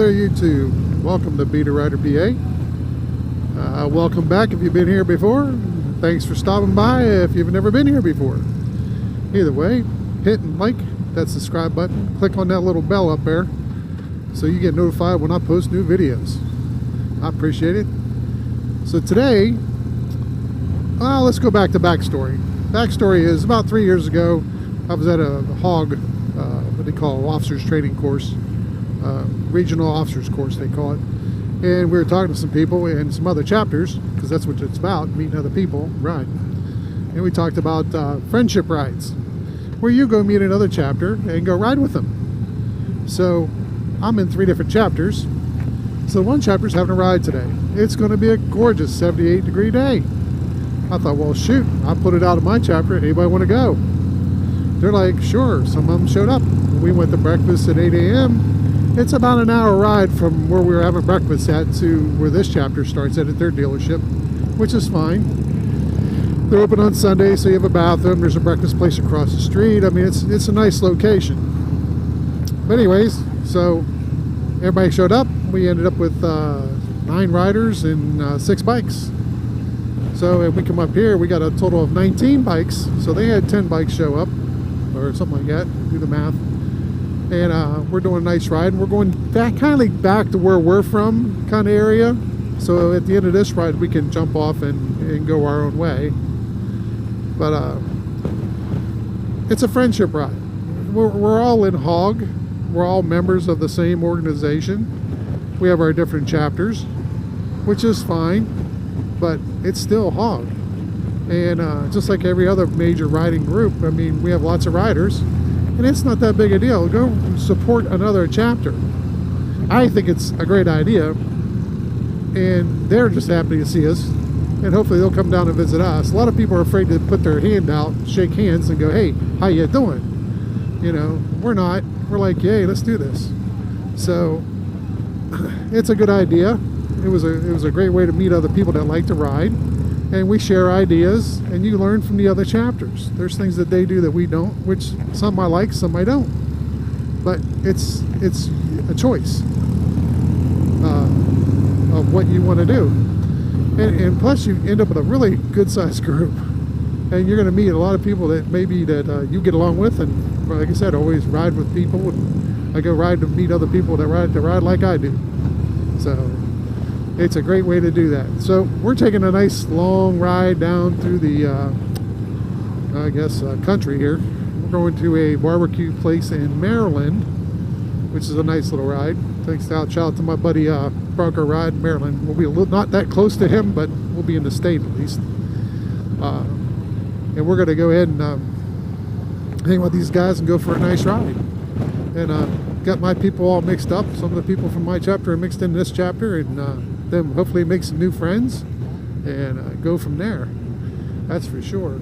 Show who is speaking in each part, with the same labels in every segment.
Speaker 1: there, YouTube. Welcome to BtheRiderPa. Welcome back if you've been here before. Thanks for stopping by if you've never been here before. Either way, hit and like that subscribe button. Click on that little bell up there so you get notified when I post new videos. I appreciate it. So today, let's go back to backstory. Backstory is about 3 years ago, I was at a hog, what they call officers training course, regional officers course they call it, and we were talking to some people and some other chapters, because that's what it's about, meeting other people, ride. And we talked about friendship rides, where you go meet another chapter and go ride with them. So I'm in 3 different chapters. So one chapter's having a ride today. It's going to be a gorgeous 78-degree day. I thought, well, shoot, I put it out of my chapter. Anybody want to go? They're like, sure. Some of them showed up. We went to breakfast at 8 a.m. It's about an hour ride from where we were having breakfast at to where this chapter starts at their dealership, which is fine. They're open on Sunday, so you have a bathroom. There's a breakfast place across the street. I mean, it's a nice location. But anyways, so everybody showed up. We ended up with 9 riders and 6 bikes. So if we come up here, we got a total of 19 bikes. So they had 10 bikes show up, or something like that. Do the math. And we're doing a nice ride. And we're going back, kind of back to where we're from, kind of area. So at the end of this ride, we can jump off and go our own way. But it's a friendship ride. We're all in HOG. We're all members of the same organization. We have our different chapters, which is fine, but it's still HOG. And just like every other major riding group, I mean, we have lots of riders, and it's not that big a deal. Go support another chapter. I think it's a great idea, and they're just happy to see us, and hopefully they'll come down and visit us. A lot of people are afraid to put their hand out, shake hands, and go, hey, how you doing? You know, we're not. We're like, yay, let's do this. So it's a good idea. It was a great way to meet other people that like to ride, and we share ideas, and you learn from the other chapters. There's things that they do that we don't, which some I like, some I don't. But it's a choice of what you want to do. And plus, you end up with a really good-sized group, and you're going to meet a lot of people that maybe that you get along with, and like I said, always ride with people. And I go ride to meet other people that ride like I do. So it's a great way to do that. So we're taking a nice long ride down through the, I guess, country here. We're going to a barbecue place in Maryland, which is a nice little ride. Thanks shout out to my buddy Bronco Ride in Maryland. We'll be not that close to him, but we'll be in the state at least. And we're going to go ahead and hang with these guys and go for a nice ride. And got my people all mixed up. Some of the people from my chapter are mixed in this chapter, and then hopefully make some new friends and go from there. That's for sure.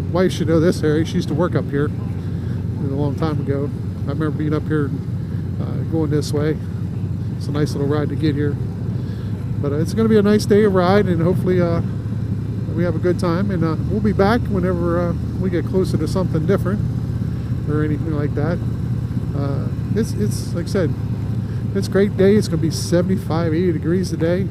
Speaker 1: My wife should know this, Harry. She used to work up here a long time ago. I remember being up here going this way. It's a nice little ride to get here. But it's going to be a nice day of ride, and hopefully we have a good time. And we'll be back whenever we get closer to something different or anything like that. It's like I said, it's a great day. It's going to be 75, 80 degrees today.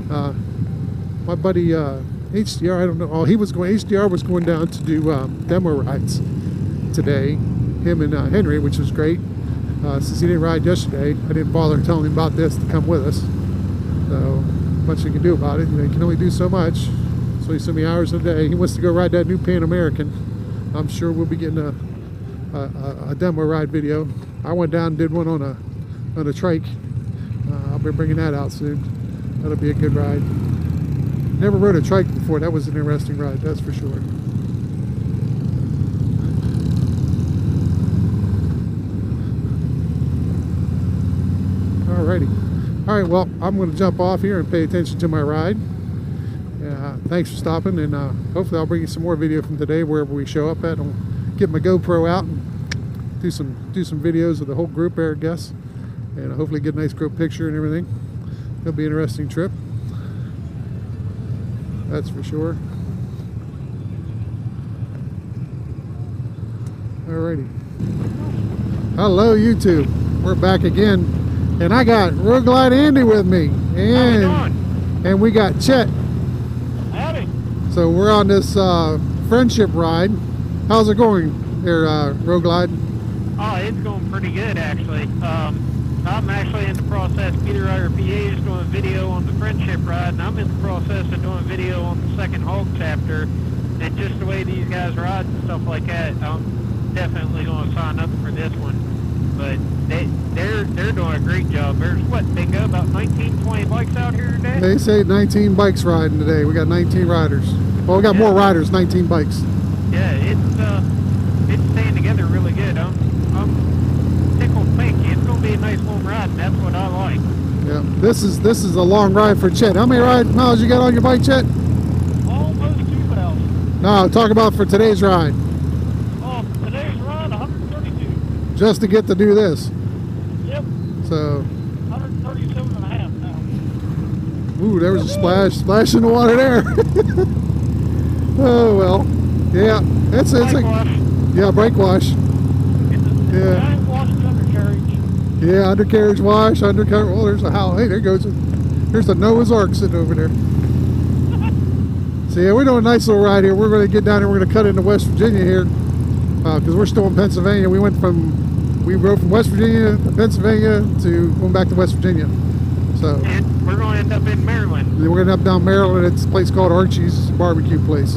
Speaker 1: My buddy HDR, I don't know. Oh, HDR was going down to do demo rides today. Him and Henry, which was great. Since he didn't ride yesterday, I didn't bother telling him about this to come with us. So, much you can do about it. You know, you can only do so much. So so many hours a day. He wants to go ride that new Pan American. I'm sure we'll be getting a demo ride video. I went down and did one on a trike. I'll be bringing that out soon. That'll be a good ride. Never rode a trike before. That was an interesting ride, that's for sure. Alrighty. Alright, well, I'm going to jump off here and pay attention to my ride. Thanks for stopping, and hopefully I'll bring you some more video from today wherever we show up at. I'll get my GoPro out and do some videos of the whole group there, I guess, and hopefully get a nice group picture and everything. It'll be an interesting trip, that's for sure. Alrighty. Hello, YouTube. We're back again, and I got Road Glide Andy with me, and we got Chet.
Speaker 2: Howdy.
Speaker 1: So we're on this friendship ride. How's it going there, Road Glide?
Speaker 2: Oh, it's going pretty good actually. I'm actually in the process. BtheRiderPa is doing a video on the friendship ride, and I'm in the process of doing a video on the second hog chapter. And just the way these guys ride and stuff like that, I'm definitely going to sign up for this one. But they're doing a great job. There's they go about 19, 20 bikes out here today.
Speaker 1: They say 19 bikes riding today. We got 19 riders. Well, we got more riders, 19 bikes.
Speaker 2: Yeah, it's staying together really good. I'm tickled pink. It's going to be a nice long ride, and that's what I like.
Speaker 1: Yeah, this is a long ride for Chet. How many miles you got on your bike, Chet?
Speaker 2: Almost 2,000.
Speaker 1: No, talk about for today's ride.
Speaker 2: Oh, for today's ride, 132.
Speaker 1: Just to get to do this.
Speaker 2: Yep.
Speaker 1: So.
Speaker 2: 137 and a half now.
Speaker 1: Ooh, there was a splash in the water there. Oh well. Yeah, it's
Speaker 2: brake wash.
Speaker 1: Yeah, brake wash. Yeah.
Speaker 2: Giant wash and undercarriage.
Speaker 1: Yeah, undercarriage wash, undercarriage. Oh, there's a how. Hey, there's the Noah's Ark sitting over there. So yeah, we're doing a nice little ride here. We're going to get down here. We're going to cut into West Virginia here because we're still in Pennsylvania. We rode from West Virginia to Pennsylvania to going back to West Virginia. So.
Speaker 2: And we're going to end up in Maryland.
Speaker 1: We're going to end up down Maryland at this place called Archie's barbecue place.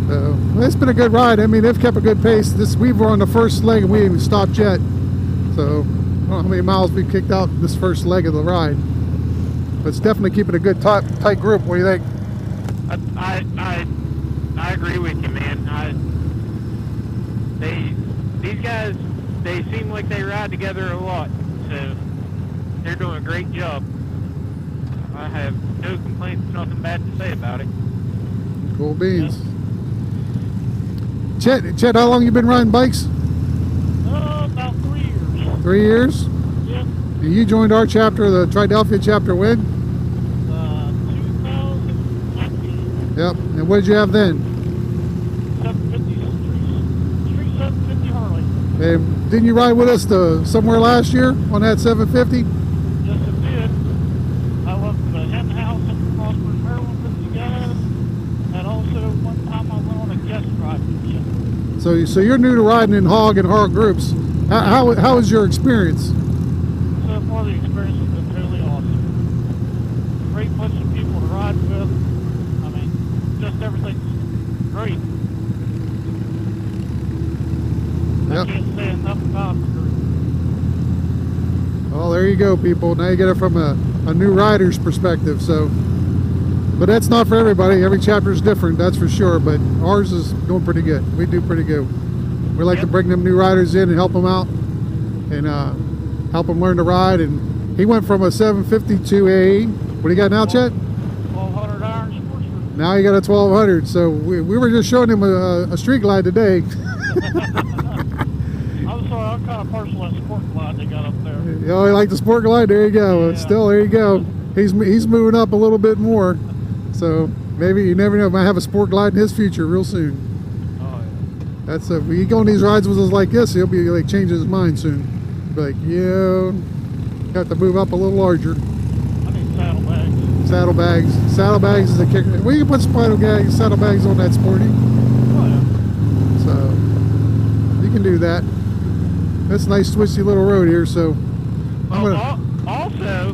Speaker 1: Well, it's been a good ride. I mean, they've kept a good pace. We were on the first leg and we haven't stopped yet. So I don't know how many miles we kicked out this first leg of the ride. But it's definitely keeping a good tight group. What do you think?
Speaker 2: I agree with you, man. These guys, they seem like they ride together a lot. So they're doing a great job. I have no complaints, nothing bad to say about it.
Speaker 1: Cool beans. Yeah. Chet, how long you been riding bikes?
Speaker 2: About 3 years.
Speaker 1: 3 years?
Speaker 2: Yep.
Speaker 1: And you joined our chapter, the Triadelphia chapter, when?
Speaker 2: 2019.
Speaker 1: Yep. And what did you have then?
Speaker 2: 750 Harley.
Speaker 1: And didn't you ride with us somewhere last year on that 750?
Speaker 2: Yes, I did. I left the hen house in Frostburg, Maryland with you guys. And also one time I went on a guest ride with you.
Speaker 1: So you're new to riding in hog and hog groups. How was your experience?
Speaker 2: So far the experience has been totally awesome. Great bunch of people to ride with. I mean, just everything's great.
Speaker 1: Yep.
Speaker 2: I can't say enough about the group.
Speaker 1: Well, there you go, people. Now you get it from a new rider's perspective. But that's not for everybody. Every chapter is different, that's for sure. But ours is doing pretty good. We do pretty good. We like to bring them new riders in and help them out and help them learn to ride. And he went from a 750 to a, what do you got now, Chet?
Speaker 2: 1200 iron sportsman.
Speaker 1: Now you got a 1200. So we were just showing him a street glide today.
Speaker 2: I'm sorry, I'm kind of partial to that sport glide they got up there.
Speaker 1: Oh, you like the sport glide? There you go.
Speaker 2: Yeah.
Speaker 1: Still, there you go. He's moving up a little bit more. So maybe, you never know, might have a sport glide in his future real soon.
Speaker 2: Oh yeah.
Speaker 1: That's when you go on these rides with us like this, he'll be like changing his mind soon. Be like, yeah, got to move up a little larger.
Speaker 2: I need saddlebags.
Speaker 1: Saddlebags is a kicker. Well, you can put saddlebags on that Sporty.
Speaker 2: Oh yeah.
Speaker 1: So you can do that. That's a nice twisty little road here. So
Speaker 2: also,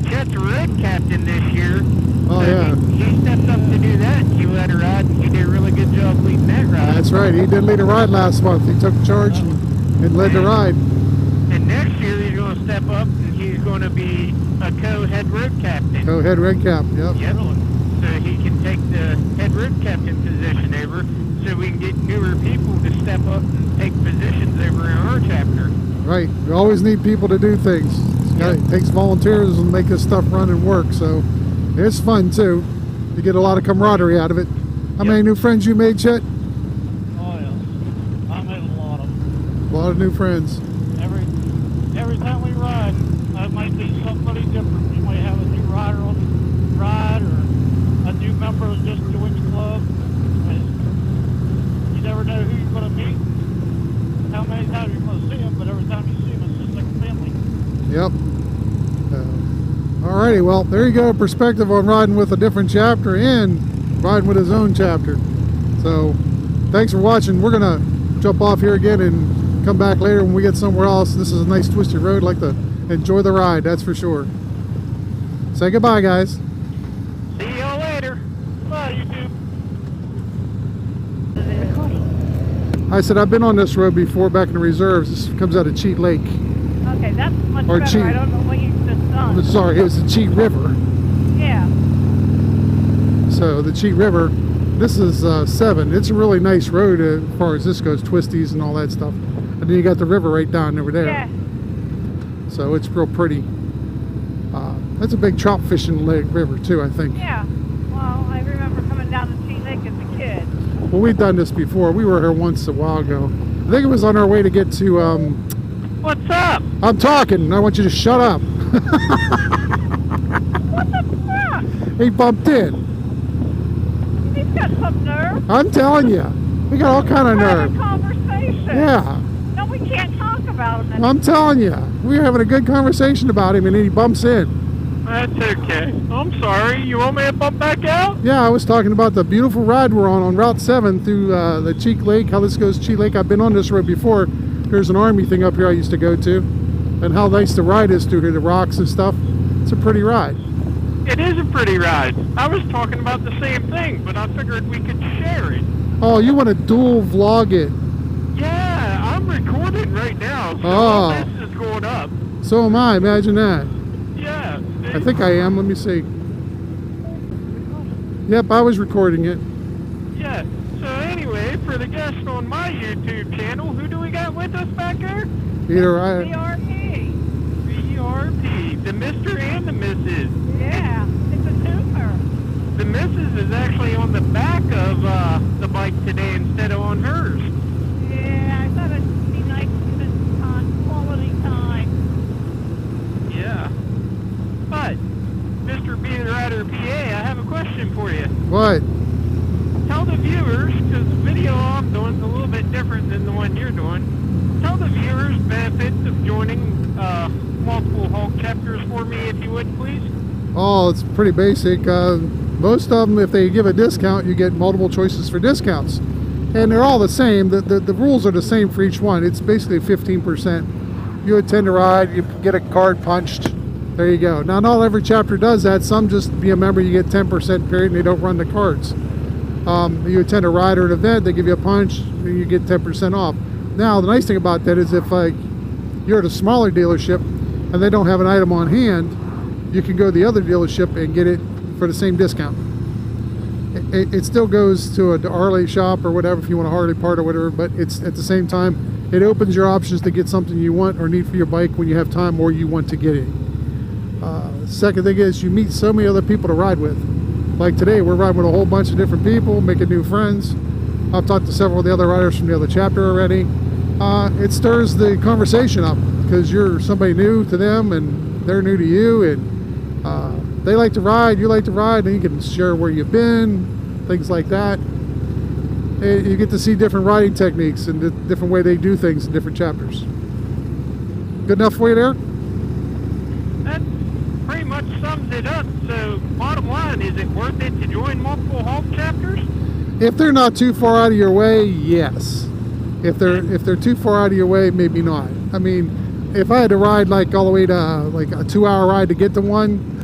Speaker 2: Chet's road captain this year.
Speaker 1: Oh, yeah.
Speaker 2: He stepped up to do that. He led a ride, and he did a really good job leading that ride.
Speaker 1: That's right. He did lead a ride last month. He took charge and led the ride.
Speaker 2: And next year, he's going to step up, and he's going to be a co-head road captain.
Speaker 1: Co-head road cap, yep.
Speaker 2: Yep. So he can take the head road captain position over, so we can get newer people to step up and take positions over in our chapter.
Speaker 1: Right. We always need people to do things. It takes volunteers to make this stuff run and work, so it's fun too. You get a lot of camaraderie out of it. How many new friends you made, Chet?
Speaker 2: Oh yeah, I made a lot of them.
Speaker 1: A lot of new friends.
Speaker 2: Every time we ride, I might be somebody different. We might have a new rider on the ride or a new member that just joined the club. You never know who you're going to meet, how many times you're going to see them, but every time you see them, it's just like a didn't we?
Speaker 1: Yep. Alrighty, well, there you go. Perspective on riding with a different chapter and riding with his own chapter. So, thanks for watching. We're going to jump off here again and come back later when we get somewhere else. This is a nice twisty road. Like to enjoy the ride, that's for sure. Say goodbye, guys.
Speaker 2: See y'all later. Bye, YouTube.
Speaker 1: I said I've been on this road before back in the reserves. This comes out of Cheat Lake.
Speaker 3: Okay, that's much
Speaker 1: Or
Speaker 3: better.
Speaker 1: Cheat.
Speaker 3: I don't know what you just done.
Speaker 1: Sorry, it was the Cheat River.
Speaker 3: Yeah.
Speaker 1: So the Cheat River, this is 7. It's a really nice road as far as this goes, twisties and all that stuff. And then you got the river right down over there.
Speaker 3: Yeah.
Speaker 1: So it's real pretty. That's a big trout fishing lake river too, I think.
Speaker 3: Yeah. Well, I remember coming down to Cheat Lake as a kid.
Speaker 1: Well, we've done this before. We were here once a while ago. I think it was on our way to get to.
Speaker 2: What's up?
Speaker 1: I'm talking. I want you to shut up.
Speaker 3: What the fuck?
Speaker 1: He bumped in.
Speaker 3: He's got some nerve.
Speaker 1: I'm telling you, we got all kind of
Speaker 3: We're having
Speaker 1: nerve.
Speaker 3: a conversation.
Speaker 1: Yeah,
Speaker 3: No, we can't talk about him.
Speaker 1: I'm telling you, we were having a good conversation about him, and then he bumps in.
Speaker 2: That's okay. I'm sorry. You want me to bump back out?
Speaker 1: Yeah, I was talking about the beautiful ride we're on Route 7 through the Cheat Lake, how this goes Cheat Lake. I've been on this road before. There's an army thing up here I used to go to, and how nice the ride is through here, the rocks and stuff. It's a pretty ride.
Speaker 2: It is a pretty ride. I was talking about the same thing, but I figured we could share it.
Speaker 1: Oh, you want to dual vlog it?
Speaker 2: Yeah, I'm recording right now, so
Speaker 1: Oh.
Speaker 2: all this is going up.
Speaker 1: So am I, imagine that.
Speaker 2: Yeah.
Speaker 1: I think I am, let me see. Yep, I was recording it.
Speaker 2: Yeah. So anyway, for the guests on my YouTube channel, who do we got with us back there?
Speaker 1: BtheRider.
Speaker 3: BRP.
Speaker 2: BRP, the Mr. and the Mrs.
Speaker 3: Yeah. It's a twofer.
Speaker 2: The Mrs. is actually on the back of the bike today instead of on hers.
Speaker 3: Yeah, I thought it'd be nice to spend time, quality time.
Speaker 2: Yeah. But, Mr. BtheRiderPa, I have a question for you.
Speaker 1: What?
Speaker 2: Tell the viewers, because the video I'm doing is a little bit different than the one you're doing. Tell the viewers benefits of joining multiple Hulk chapters for me, if you would, please.
Speaker 1: Oh, it's pretty basic. Most of them, if they give a discount, you get multiple choices for discounts. And they're all the same. The rules are the same for each one. It's basically 15%. You attend a ride, you get a card punched. There you go. Now, not every chapter does that. Some just be a member, you get 10% period, and they don't run the cards. You attend a ride or an event, they give you a punch, and you get 10% off. Now, the nice thing about that is if you're at a smaller dealership and they don't have an item on hand, you can go to the other dealership and get it for the same discount. It still goes to a Harley shop or whatever if you want a Harley part or whatever, but it's at the same time, it opens your options to get something you want or need for your bike when you have time or you want to get it. Second thing is you meet so many other people to ride with. Like today, we're riding with a whole bunch of different people, making new friends. I've talked to several of the other riders from the other chapter already. It stirs the conversation up because you're somebody new to them and they're new to you, and they like to ride, you like to ride, and you can share where you've been, things like that. And you get to see different riding techniques and the different way they do things in different chapters. Good enough for you there?
Speaker 2: That pretty much sums it up. So, bottom line, is it worth it to join multiple Hulk chapters?
Speaker 1: If they're not too far out of your way, yes. If they're too far out of your way, maybe not. I mean, if I had to ride like all the way to like a 2-hour ride to get to one,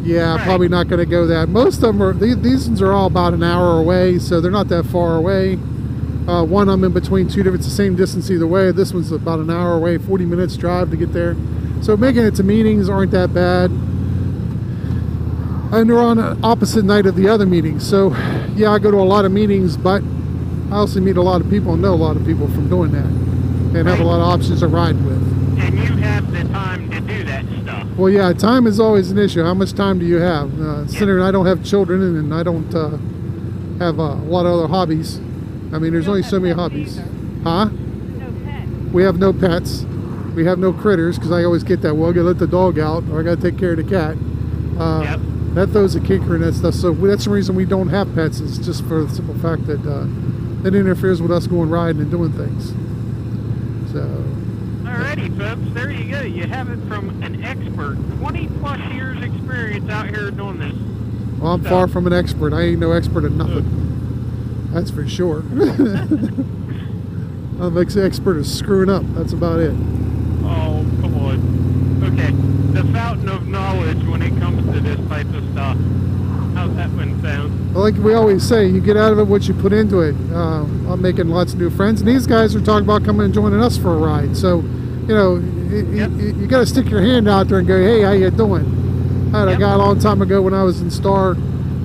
Speaker 1: yeah,
Speaker 2: Right.
Speaker 1: probably not going to go that. Most of them are, these ones are all about an hour away, so they're not that far away. One I'm in between two different, it's the same distance either way. This one's about an hour away, 40 minutes drive to get there. So making it to meetings aren't that bad. And they're on an opposite night of the other meetings. So yeah, I go to a lot of meetings, but I also meet a lot of people and know a lot of people from doing that. And have a lot of options to ride with.
Speaker 2: And you have the time to do that stuff.
Speaker 1: Well, yeah, time is always an issue. How much time do you have? Considering I don't have children and I don't have a lot of other hobbies. I mean, there's only so many hobbies. Huh?
Speaker 3: No pet.
Speaker 1: We have no pets. We have no critters because I always get that. Well, I gotta let the dog out or I gotta take care of the cat.
Speaker 2: Yep.
Speaker 1: That throws a kicker and that stuff. So that's the reason we don't have pets. Is just for the simple fact that it interferes with us going riding and doing things. So
Speaker 2: Alrighty, folks, there you go. You have it from an expert. 20 plus years experience out here doing this.
Speaker 1: Well, I'm far from an expert. I ain't no expert at nothing. That's for sure. I'm an expert at screwing up. That's about it.
Speaker 2: Oh, come on. Okay, the fountain of knowledge when it comes to this type of stuff. How's that one sound?
Speaker 1: Well, like we always say, you get out of it what you put into it. I'm making lots of new friends, and these guys are talking about coming and joining us for a ride. So, you know, you got to stick your hand out there and go, hey, how you doing? I had a guy a long time ago when I was in Star.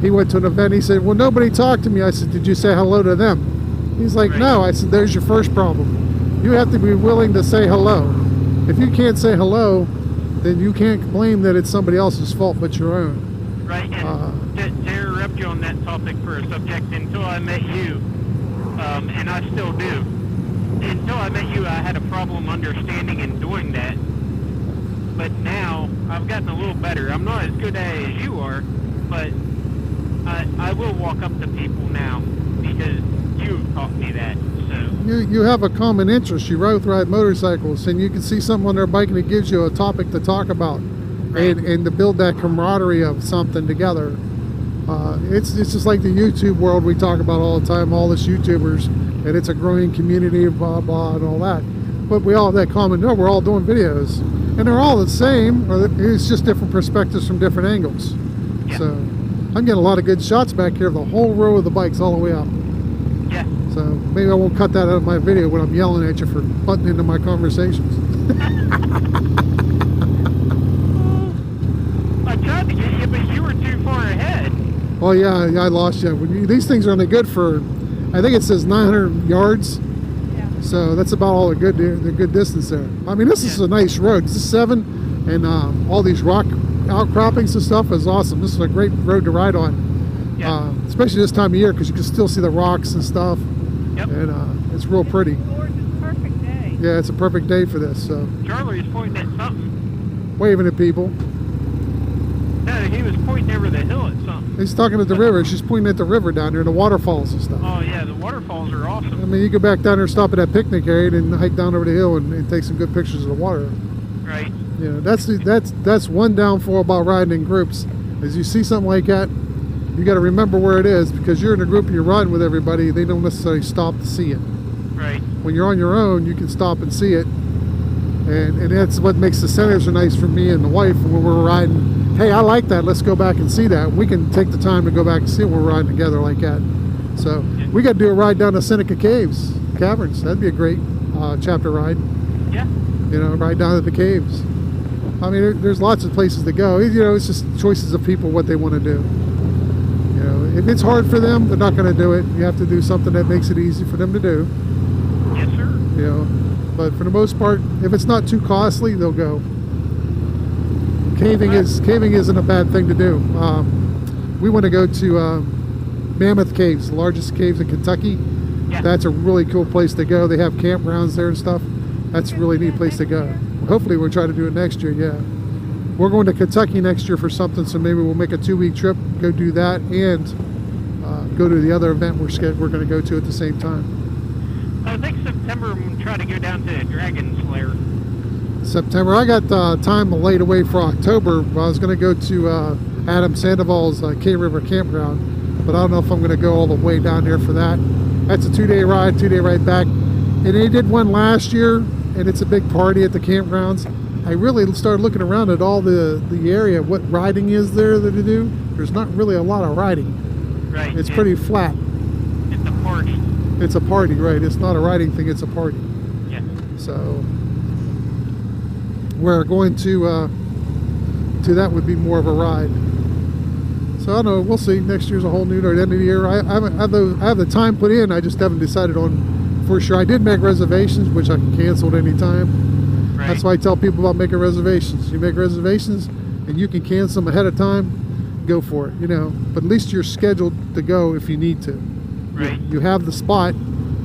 Speaker 1: He went to an event. He said, well, nobody talked to me. I said, did you say hello to them? He's like, no. I said, there's your first problem. You have to be willing to say hello. If you can't say hello, then you can't claim that it's somebody else's fault but your own.
Speaker 2: Right, and to interrupt you on that topic for a subject, until I met you, and I still do, until I met you, I had a problem understanding and doing that. But now, I've gotten a little better. I'm not as good at it as you are, but I will walk up to people now, because you taught me that, so.
Speaker 1: You have a common interest. You both ride motorcycles, and you can see something on their bike, and it gives you a topic to talk about.
Speaker 2: Right.
Speaker 1: And to build that camaraderie of something together. It's just like the YouTube world we talk about all the time, all us YouTubers, and it's a growing community, blah, blah, and all that. But we all have that common, no, we're all doing videos. And they're all the same, or it's just different perspectives from different angles.
Speaker 2: Yeah.
Speaker 1: So I'm getting a lot of good shots back here of the whole row of the bikes all the way up.
Speaker 2: Yeah.
Speaker 1: So maybe I won't cut that out of my video when I'm yelling at you for butting into my conversations.
Speaker 2: I tried to get you, but you were too far ahead.
Speaker 1: Oh yeah, I lost you. These things are only good for, I think it says 900 yards.
Speaker 3: Yeah.
Speaker 1: So that's about all the good distance there. I mean, this is a nice road. This is 7, and all these rock outcroppings and stuff is awesome. This is a great road to ride on, especially this time of year because you can still see the rocks and stuff.
Speaker 2: Yep.
Speaker 1: And it's real pretty.
Speaker 3: It's a gorgeous, perfect day.
Speaker 1: Yeah, it's a perfect day for this. So
Speaker 2: Charlie was pointing at something.
Speaker 1: waving at people.
Speaker 2: No, he was pointing over the hill at something.
Speaker 1: He's talking at the river. She's pointing at the river down there, the waterfalls and stuff.
Speaker 2: Oh yeah, the waterfalls are awesome.
Speaker 1: I mean, you go back down there, stop at that picnic area, and hike down over the hill and take some good pictures of the water.
Speaker 2: Right.
Speaker 1: You know, that's one downfall about riding in groups. Is you see something like that, you got to remember where it is because you're in a group and you're riding with everybody. They don't necessarily stop to see it.
Speaker 2: Right.
Speaker 1: When you're on your own, you can stop and see it, and that's what makes the centers are nice for me and the wife when we're riding. Hey, I like that. Let's go back and see that. We can take the time to go back and see it when we're riding together like that. So we got to do a ride down to Seneca Caverns. That'd be a great chapter ride.
Speaker 2: Yeah.
Speaker 1: You know, ride down to the caves. I mean, there's lots of places to go. You know, it's just choices of people what they want to do. You know, if it's hard for them, they're not going to do it. You have to do something that makes it easy for them to do.
Speaker 2: Yes, sir.
Speaker 1: You know, but for the most part, if it's not too costly, they'll go. Caving isn't a bad thing to do. We want to go to Mammoth Caves, the largest caves in Kentucky.
Speaker 2: Yeah.
Speaker 1: That's a really cool place to go. They have campgrounds there and stuff. That's a really neat place to go. Hopefully we'll try to do it next year, yeah. We're going to Kentucky next year for something, so maybe we'll make a 2-week trip, go do that, and go to the other event we're going to go to at the same time.
Speaker 2: I think September I'm going to try to go down to Dragon Slayer.
Speaker 1: September. I got time laid away for October. I was going to go to Adam Sandoval's K River Campground, but I don't know if I'm going to go all the way down there for that. That's a 2-day ride, 2-day ride back. And they did one last year, and it's a big party at the campgrounds. I really started looking around at all the area, what riding is there that to do. There's not really a lot of riding.
Speaker 2: Right.
Speaker 1: It's pretty flat.
Speaker 2: It's a party.
Speaker 1: It's a party, right? It's not a riding thing, it's a party.
Speaker 2: Yeah.
Speaker 1: So we're going to that would be more of a ride. So I don't know, we'll see. Next year's a whole new, or the end of the year. I have the time put in, I just haven't decided on for sure. I did make reservations, which I can cancel at any time.
Speaker 2: Right.
Speaker 1: That's why I tell people about making reservations. You make reservations and you can cancel them ahead of time, go for it, you know. But at least you're scheduled to go if you need to.
Speaker 2: Right.
Speaker 1: You have the spot.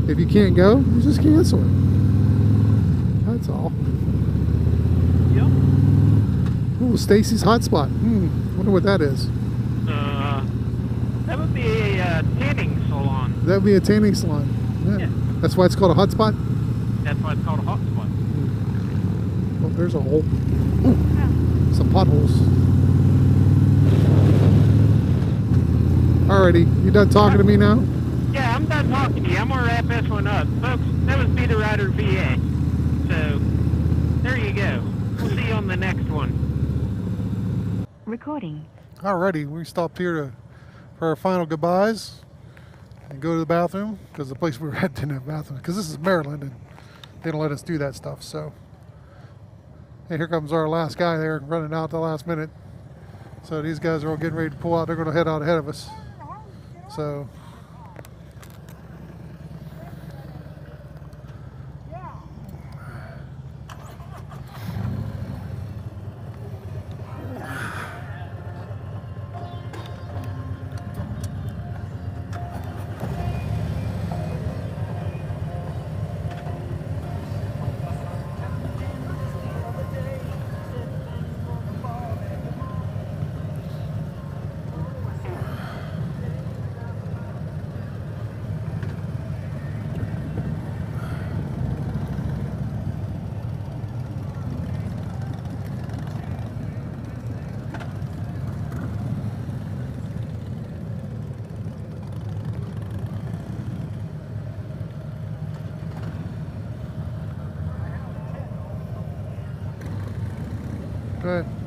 Speaker 1: If you can't go, you just cancel it. That's all.
Speaker 2: Yep.
Speaker 1: Oh, Stacy's Hotspot. Wonder what that is.
Speaker 2: That would be a tanning salon.
Speaker 1: That would be a tanning salon. Yeah.
Speaker 2: Yeah.
Speaker 1: That's why it's called a hotspot?
Speaker 2: That's why it's called a hot spot.
Speaker 1: Oh, there's a hole. Ooh, some potholes. Alrighty, you done talking to me now?
Speaker 2: Yeah, I'm done talking to you. I'm gonna wrap this one up, folks. That was BtheRider VA. So there you go. We'll see you on the next one.
Speaker 4: Recording.
Speaker 1: Alrighty, we stopped here for our final goodbyes and go to the bathroom because the place we were at didn't have a bathroom because this is Maryland and they don't let us do that stuff. So, and here comes our last guy there running out at the last minute. So these guys are all getting ready to pull out. They're going to head out ahead of us. So. Go ahead.